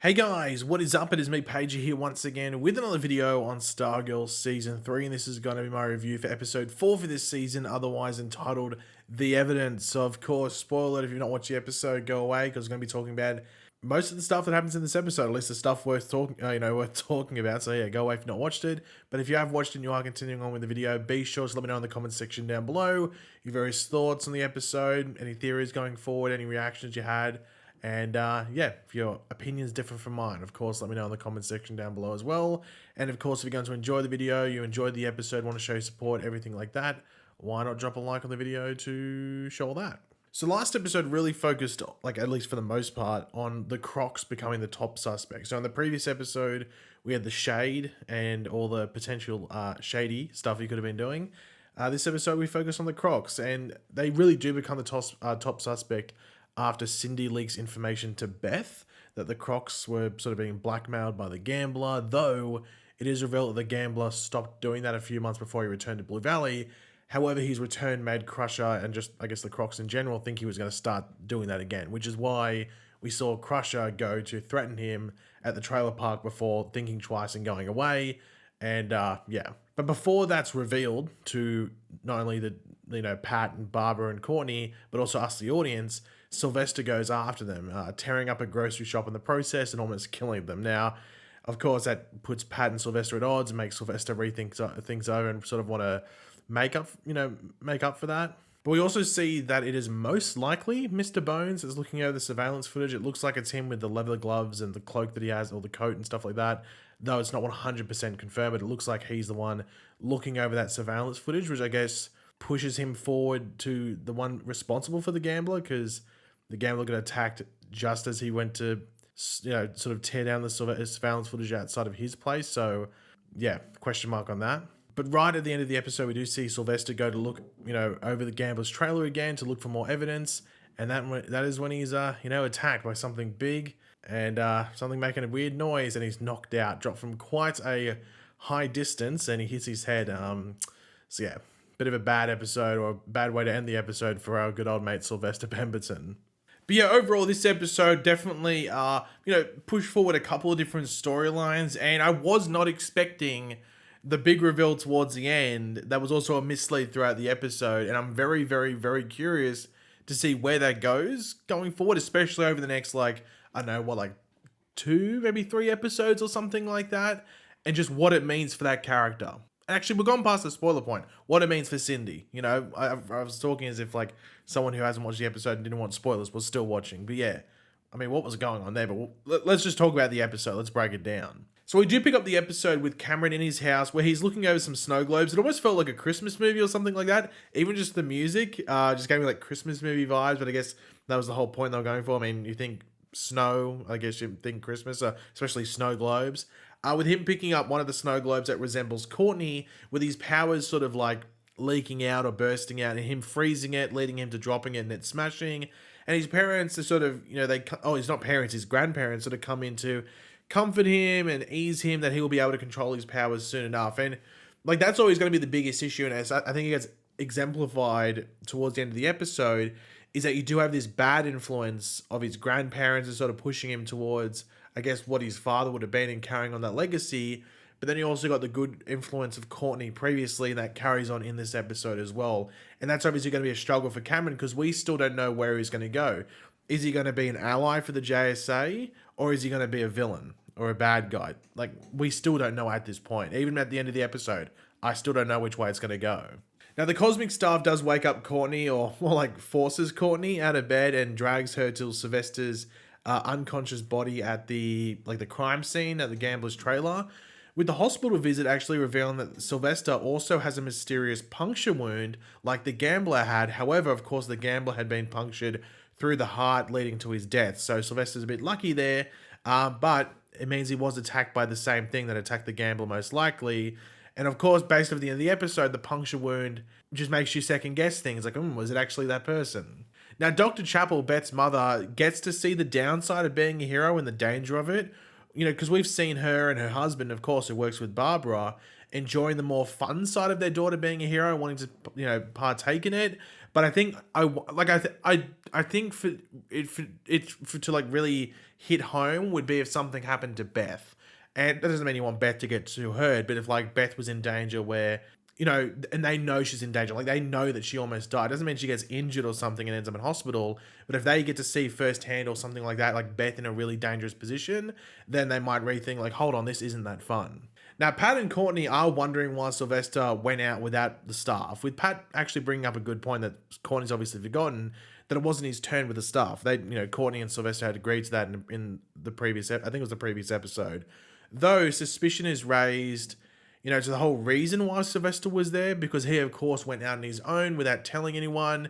Hey guys, what is up? It is me, Pagey, here once again with another video on Stargirl Season 3, and this is going to be my review for Episode 4 for this season, otherwise entitled The Evidence. So of course, spoiler alert, if you've not watched the episode, go away, because I'm going to be talking about most of the stuff that happens in this episode, at least the stuff worth talking about. So yeah, go away if you've not watched it. But if you have watched it and you are continuing on with the video, be sure to let me know in the comments section down below your various thoughts on the episode, any theories going forward, any reactions you had. And yeah, if your opinion's different from mine, of course, let me know in the comment section down below as well. And of course, if you're going to enjoy the video, you enjoyed the episode, want to show support, everything like that, why not drop a like on the video to show all that? So last episode really focused, like at least for the most part, on the Crocs becoming the top suspect. So in the previous episode, we had the Shade and all the potential shady stuff he could have been doing. This episode, we focus on the Crocs, and they really do become the top suspect after Cindy leaks information to Beth that the Crocs were sort of being blackmailed by the gambler, though it is revealed that the gambler stopped doing that a few months before he returned to Blue Valley. However, his return made Crusher and just, I guess, the Crocs in general think he was going to start doing that again, which is why we saw Crusher go to threaten him at the trailer park before thinking twice and going away. And yeah, but before that's revealed to not only the Pat and Barbara and Courtney, but also us, the audience, Sylvester goes after them, tearing up a grocery shop in the process and almost killing them. Now, of course, that puts Pat and Sylvester at odds and makes Sylvester rethink things over and sort of want to make up for that. But we also see that it is most likely Mr. Bones is looking over the surveillance footage. It looks like it's him with the leather gloves and the cloak that he has, or the coat and stuff like that. Though it's not 100% confirmed, but it looks like he's the one looking over that surveillance footage, which I guess pushes him forward to the one responsible for the gambler, because the gambler got attacked just as he went to, sort of tear down the surveillance footage outside of his place. So, yeah, question mark on that. But right at the end of the episode, we do see Sylvester go to look, over the gambler's trailer again to look for more evidence. And that is when he's, attacked by something big and something making a weird noise, and he's knocked out, dropped from quite a high distance, and he hits his head. So, yeah, bit of a bad episode, or a bad way to end the episode for our good old mate Sylvester Pemberton. But yeah, overall, this episode definitely, pushed forward a couple of different storylines, and I was not expecting the big reveal towards the end. That was also a mislead throughout the episode, and I'm very, very, very curious to see where that goes going forward, especially over the next, two, maybe 3 episodes or something like that, and just what it means for that character. Actually, we're gone past the spoiler point. What it means for Cindy. I was talking as if someone who hasn't watched the episode and didn't want spoilers was still watching. But yeah, I mean, what was going on there? But let's just talk about the episode. Let's break it down. So we do pick up the episode with Cameron in his house where he's looking over some snow globes. It almost felt like a Christmas movie or something like that. Even just the music just gave me Christmas movie vibes. But I guess that was the whole point they were going for. I mean, you think snow, I guess you think Christmas, especially snow globes. With him picking up one of the snow globes that resembles Courtney, with his powers sort of leaking out or bursting out, and him freezing it, leading him to dropping it and it smashing. And his parents are sort of, he's not parents, his grandparents sort of come in to comfort him and ease him that he will be able to control his powers soon enough. And that's always going to be the biggest issue. And as I think it gets exemplified towards the end of the episode, is that you do have this bad influence of his grandparents and sort of pushing him towards, I guess, what his father would have been and carrying on that legacy. But then you also got the good influence of Courtney previously that carries on in this episode as well. And that's obviously going to be a struggle for Cameron because we still don't know where he's going to go. Is he going to be an ally for the JSA, or is he going to be a villain or a bad guy? We still don't know at this point. Even at the end of the episode, I still don't know which way it's going to go. Now, the cosmic staff does wake up Courtney, or more forces Courtney out of bed and drags her to Sylvester's unconscious body at the crime scene at the gambler's trailer, with the hospital visit actually revealing that Sylvester also has a mysterious puncture wound like the gambler had. However, of course, the gambler had been punctured through the heart, leading to his death. So Sylvester's a bit lucky there, but it means he was attacked by the same thing that attacked the gambler most likely. And of course, based off the end of the episode, the puncture wound just makes you second guess things. Was it actually that person? Now, Dr. Chapel, Beth's mother, gets to see the downside of being a hero and the danger of it, because we've seen her and her husband, of course, who works with Barbara, enjoying the more fun side of their daughter being a hero, wanting to, partake in it. But I think I think for to like really hit home would be if something happened to Beth, and that doesn't mean you want Beth to get too hurt, but if like Beth was in danger where, and they know she's in danger, like they know that she almost died. Doesn't mean she gets injured or something and ends up in hospital, but if they get to see firsthand or something like that, like Beth in a really dangerous position, then they might rethink like, hold on, this isn't that fun. Now, Pat and Courtney are wondering why Sylvester went out without the staff, with Pat actually bringing up a good point that Courtney's obviously forgotten that it wasn't his turn with the staff. They, Courtney and Sylvester had agreed to that in the previous, I think it was the previous episode. Though suspicion is raised, to the whole reason why Sylvester was there, because he, of course, went out on his own without telling anyone.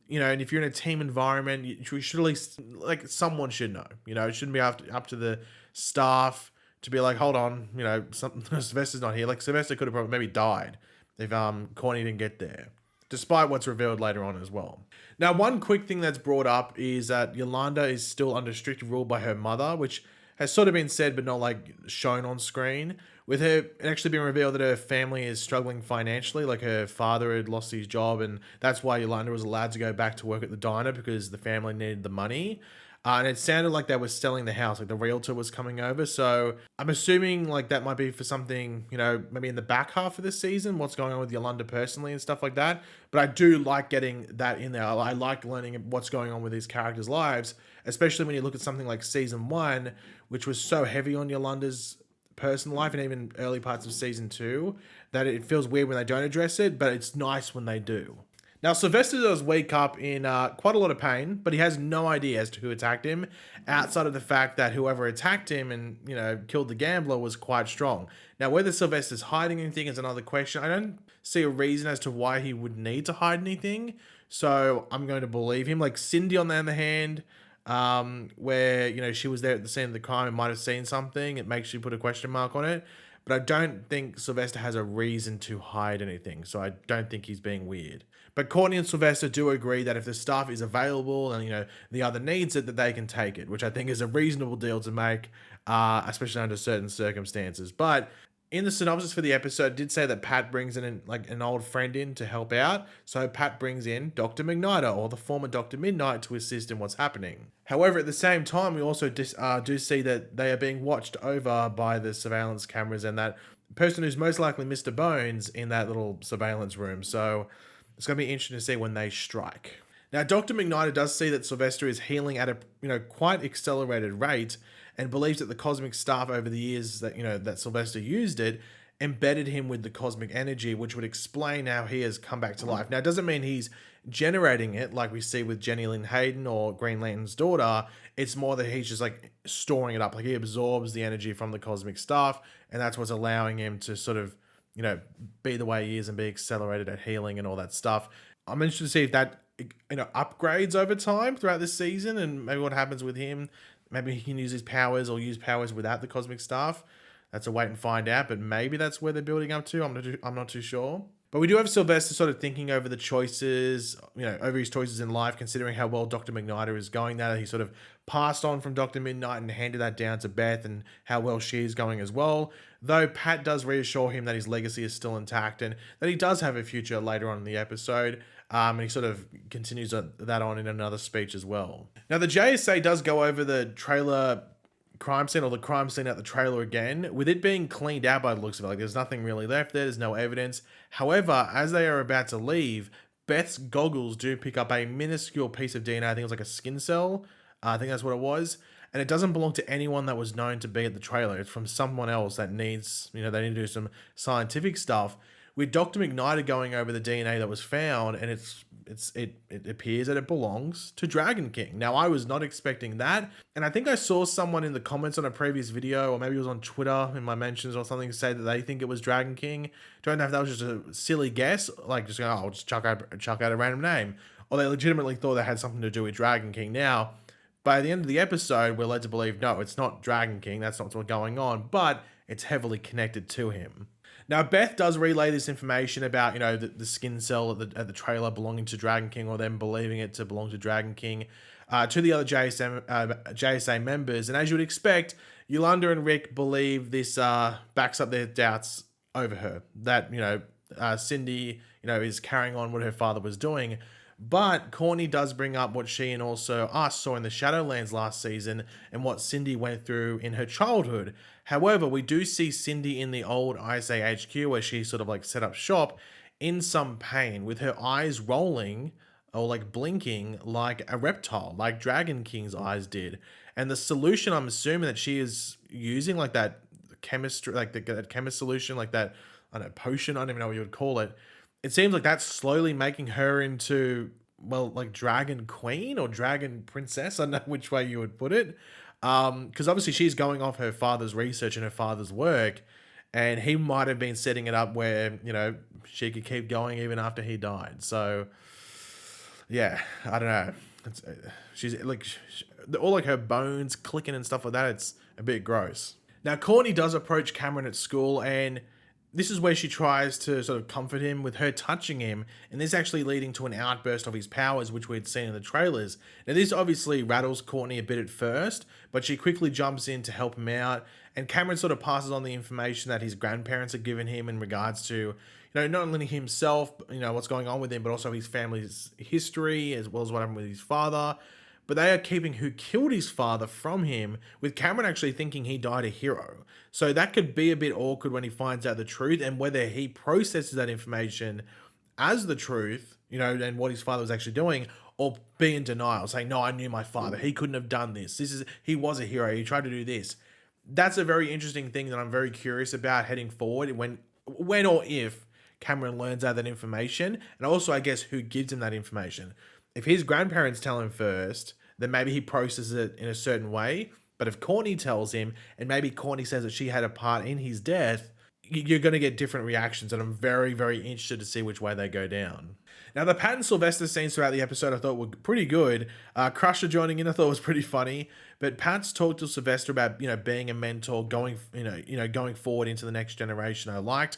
And if you're in a team environment, you should at least, like, someone should know. It shouldn't be up to the staff to be like, hold on, Sylvester's not here. Like, Sylvester could have probably maybe died if Courtney didn't get there, despite what's revealed later on as well. Now, one quick thing that's brought up is that Yolanda is still under strict rule by her mother, which has sort of been said but not like shown on screen. With her, it actually been revealed that her family is struggling financially, like her father had lost his job, and that's why Yolanda was allowed to go back to work at the diner, because the family needed the money. And it sounded like they were selling the house, like the realtor was coming over. So I'm assuming like that might be for something, maybe in the back half of this season, what's going on with Yolanda personally and stuff like that. But I do like getting that in there. I like learning what's going on with these characters' lives, especially when you look at something like season 1, which was so heavy on Yolanda's personal life, and even early parts of season 2, that it feels weird when they don't address it, but it's nice when they do. Now, Sylvester does wake up in quite a lot of pain, but he has no idea as to who attacked him, outside of the fact that whoever attacked him and, killed the gambler was quite strong. Now, whether Sylvester's hiding anything is another question. I don't see a reason as to why he would need to hide anything, so I'm going to believe him. Like Cindy, on the other hand, where, she was there at the scene of the crime and might have seen something, it makes you put a question mark on it. But I don't think Sylvester has a reason to hide anything, so I don't think he's being weird. But Courtney and Sylvester do agree that if the staff is available and, the other needs it, that they can take it, which I think is a reasonable deal to make, especially under certain circumstances. But in the synopsis for the episode, it did say that Pat brings in an old friend in to help out. So Pat brings in Dr. McNider, or the former Dr. Midnight, to assist in what's happening. However, at the same time, we also do see that they are being watched over by the surveillance cameras, and that person who's most likely Mr. Bones in that little surveillance room. So it's going to be interesting to see when they strike. Now, Dr. McNider does see that Sylvester is healing at a quite accelerated rate, and believes that the cosmic staff over the years that that Sylvester used it embedded him with the cosmic energy, which would explain how he has come back to life. Now, it doesn't mean he's generating it like we see with Jenny Lynn Hayden or Green Lantern's daughter. It's more that he's just like storing it up, like he absorbs the energy from the cosmic staff, and that's what's allowing him to sort of be the way he is and be accelerated at healing and all that stuff. I'm interested to see if that upgrades over time throughout this season, and maybe what happens with him. Maybe he can use his powers or use powers without the cosmic staff. That's a wait and find out, but maybe that's where they're building up to. I'm not too sure. But we do have Sylvester sort of thinking over the choices, over his choices in life, considering how well Dr. McNider is going, that he sort of passed on from Dr. Midnight and handed that down to Beth, and how well she is going as well. Though Pat does reassure him that his legacy is still intact and that he does have a future later on in the episode. And he sort of continues that on in another speech as well. Now, the JSA does go over the trailer crime scene, or the crime scene at the trailer again, with it being cleaned out by the looks of it. Like, there's nothing really left there. There's no evidence. However, as they are about to leave, Beth's goggles do pick up a minuscule piece of DNA. I think it was like a skin cell. I think that's what it was. And it doesn't belong to anyone that was known to be at the trailer. It's from someone else that needs, they need to do some scientific stuff. With Dr. McNider going over the DNA that was found, and it appears that it belongs to Dragon King. Now, I was not expecting that, and I think I saw someone in the comments on a previous video, or maybe it was on Twitter in my mentions or something, say that they think it was Dragon King. Don't know if that was just a silly guess, like just going, I'll just chuck out a random name, or they legitimately thought that had something to do with Dragon King. Now, by the end of the episode, we're led to believe, no, it's not Dragon King, that's not what's going on, but it's heavily connected to him. Now, Beth does relay this information about, the skin cell at the trailer belonging to Dragon King, or them believing it to belong to Dragon King, to the other JSA members. And as you would expect, Yolanda and Rick believe this backs up their doubts over her. That, Cindy, is carrying on what her father was doing. But Courtney does bring up what she and also us saw in the Shadowlands last season and what Cindy went through in her childhood. However, we do see Cindy in the old ISA HQ where she sort of like set up shop in some pain with her eyes rolling or like blinking like a reptile, like Dragon King's eyes did. And the solution, I'm assuming that she is using, like that chemistry, like that chemist solution, like that, I don't know, potion, I don't even know what you would call it. It seems like that's slowly making her into, well, like Dragon Queen or Dragon Princess. I don't know which way you would put it. Because obviously she's going off her father's research and her father's work, and he might have been setting it up where, she could keep going even after he died. So, yeah, I don't know. She's like, all like her bones clicking and stuff like that. It's a bit gross. Now, Courtney does approach Cameron at school, and this is where she tries to sort of comfort him with her touching him, and this actually leading to an outburst of his powers, which we'd seen in the trailers. Now, this obviously rattles Courtney a bit at first, but she quickly jumps in to help him out, and Cameron sort of passes on the information that his grandparents had given him in regards to, not only himself, what's going on with him, but also his family's history, as well as what happened with his father. But they are keeping who killed his father from him, with Cameron actually thinking he died a hero. So that could be a bit awkward when he finds out the truth, and whether he processes that information as the truth, and what his father was actually doing, or be in denial, saying, no, I knew my father. He couldn't have done this. He was a hero. He tried to do this. That's a very interesting thing that I'm very curious about heading forward when or if Cameron learns out that information, and also, I guess, who gives him that information. If his grandparents tell him first, then maybe he processes it in a certain way. But if Courtney tells him, and maybe Courtney says that she had a part in his death, you're going to get different reactions, and I'm very, very interested to see which way they go down. Now, the Pat and Sylvester scenes throughout the episode I thought were pretty good. Crusher joining in I thought was pretty funny, but Pat's talked to Sylvester about, being a mentor, going forward into the next generation I liked.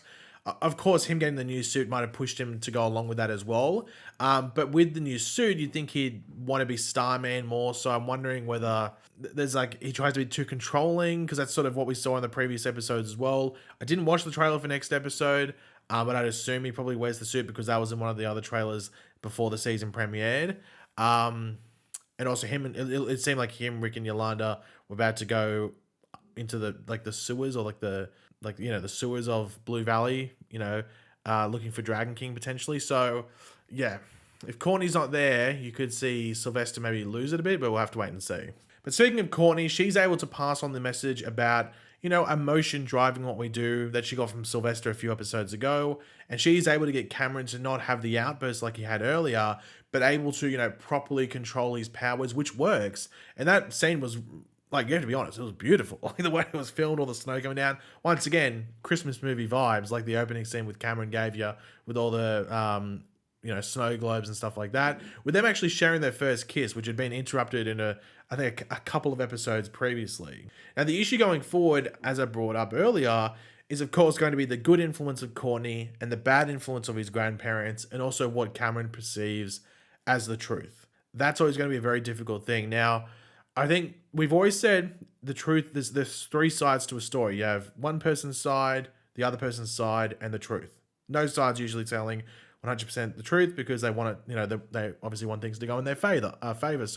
Of course, him getting the new suit might have pushed him to go along with that as well. But with the new suit, you'd think he'd want to be Starman more. So I'm wondering whether there's he tries to be too controlling, because that's sort of what we saw in the previous episodes as well. I didn't watch the trailer for next episode, but I'd assume he probably wears the suit because that was in one of the other trailers before the season premiered. And also it seemed like him, Rick, and Yolanda were about to go into the sewers, or the sewers of Blue Valley, looking for Dragon King potentially. So, yeah, if Courtney's not there, you could see Sylvester maybe lose it a bit, but we'll have to wait and see. But speaking of Courtney, she's able to pass on the message about, emotion driving what we do that she got from Sylvester a few episodes ago. And she's able to get Cameron to not have the outburst like he had earlier, but able to, properly control his powers, which works. And that scene was, you have to be honest, it was beautiful. The way it was filmed, all the snow coming down. Once again, Christmas movie vibes, like the opening scene with Cameron gave you, with all the, snow globes and stuff like that. With them actually sharing their first kiss, which had been interrupted in a couple of episodes previously. Now, the issue going forward, as I brought up earlier, is of course going to be the good influence of Courtney and the bad influence of his grandparents, and also what Cameron perceives as the truth. That's always going to be a very difficult thing. Now, I think we've always said the truth, there's three sides to a story. You have one person's side, the other person's side, and the truth. No side's usually telling 100% the truth, because they want it, they obviously want things to go in their favor.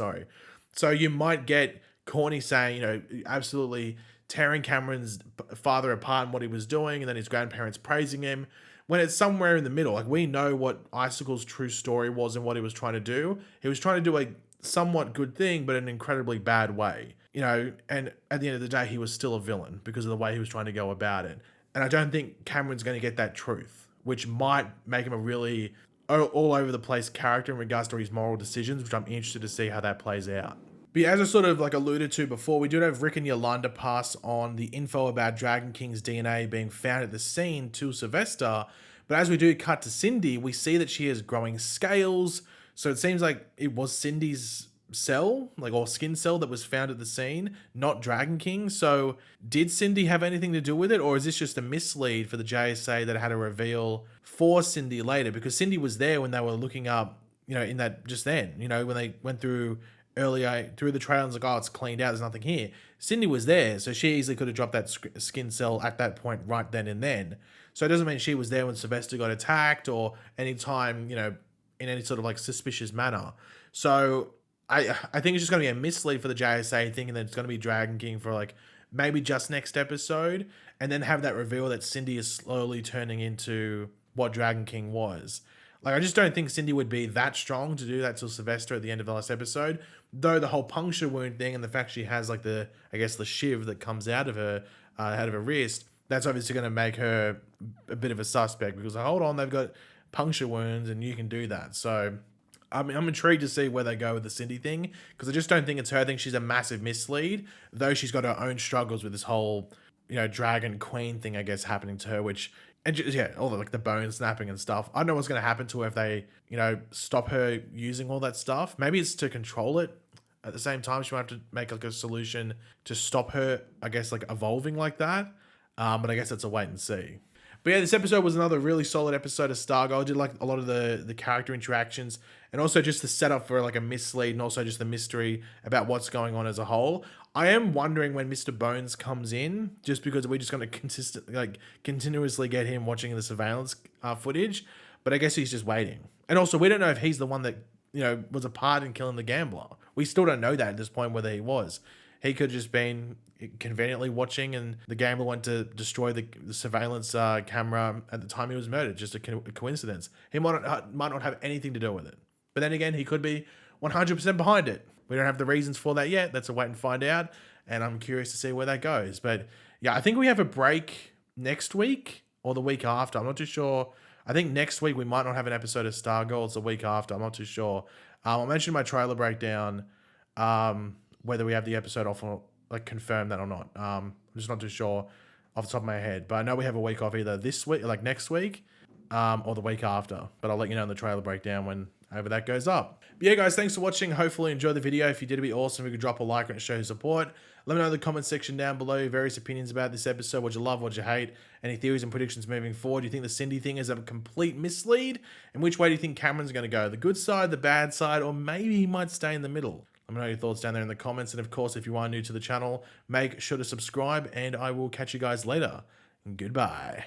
So you might get Courtney saying, absolutely tearing Cameron's father apart and what he was doing, and then his grandparents praising him, when it's somewhere in the middle. Like, we know what Icicle's true story was and what he was trying to do. He was trying to do a somewhat good thing, but in an incredibly bad way, and at the end of the day, he was still a villain because of the way he was trying to go about it. And I don't think Cameron's going to get that truth, which might make him a really all over the place character in regards to his moral decisions, which I'm interested to see how that plays out. But as I sort of alluded to before, we did have Rick and Yolanda pass on the info about Dragon King's DNA being found at the scene to Sylvester. But as we do cut to Cindy, we see that she has growing scales. So it seems like it was Cindy's cell, or skin cell, that was found at the scene, not Dragon King. So did Cindy have anything to do with it, or is this just a mislead for the JSA that had a reveal for Cindy later? Because Cindy was there when they were looking up, in that just then, when they went through earlier through the trailer and was like, oh, it's cleaned out, there's nothing here. Cindy was there, so she easily could have dropped that skin cell at that point right then and then. So it doesn't mean she was there when Sylvester got attacked or any time, you know, in any sort of like suspicious manner. So I think it's just going to be a mislead for the JSA, thinking that it's going to be Dragon King for like maybe just next episode, and then have that reveal that Cindy is slowly turning into what Dragon King was. Like, I just don't think Cindy would be that strong to do that to Sylvester at the end of the last episode. Though the whole puncture wound thing and the fact she has like the, I guess, the shiv that comes out of her wrist, that's obviously going to make her a bit of a suspect, because hold on, they've got puncture wounds and you can do that. So I mean, I'm intrigued to see where they go with the Cindy thing, because I just don't think it's her. I think she's a massive mislead, though she's got her own struggles with this whole, you know, dragon queen thing, I guess, happening to her, which, and just, yeah, all the like the bone snapping and stuff. I don't know what's going to happen to her if they, you know, stop her using all that stuff. Maybe it's to control it. At the same time, she might have to make like a solution to stop her, I guess, like evolving like that. But I guess that's a wait and see. But yeah, this episode was another really solid episode of Stargirl. I did like a lot of the character interactions, and also just the setup for like a mislead, and also just the mystery about what's going on as a whole. I am wondering when Mr. Bones comes in, just because we're just going to continuously get him watching the surveillance footage. But I guess he's just waiting. And also, we don't know if he's the one that, you know, was a part in killing the gambler. We still don't know that at this point, whether he was. He could have just been conveniently watching, and the gambler went to destroy the surveillance camera at the time he was murdered. Just a coincidence. He might not have anything to do with it. But then again, he could be 100% behind it. We don't have the reasons for that yet. That's a wait and find out. And I'm curious to see where that goes. But yeah, I think we have a break next week or the week after. I'm not too sure. I think next week we might not have an episode of Stargirl. It's the week after. I'm not too sure. I'll mention my trailer breakdown, whether we have the episode off or like confirm that or not. I'm just not too sure off the top of my head. But I know we have a week off either this week, like next week, or the week after. But I'll let you know in the trailer breakdown whenever that goes up. But yeah, guys, thanks for watching. Hopefully you enjoyed the video. If you did, it'd be awesome if you could drop a like and show your support. Let me know in the comment section down below your various opinions about this episode. What you love, what you hate, any theories and predictions moving forward. Do you think the Cindy thing is a complete mislead? And which way do you think Cameron's going to go? The good side, the bad side, or maybe he might stay in the middle? Let me know your thoughts down there in the comments. And of course, if you are new to the channel, make sure to subscribe, and I will catch you guys later. Goodbye.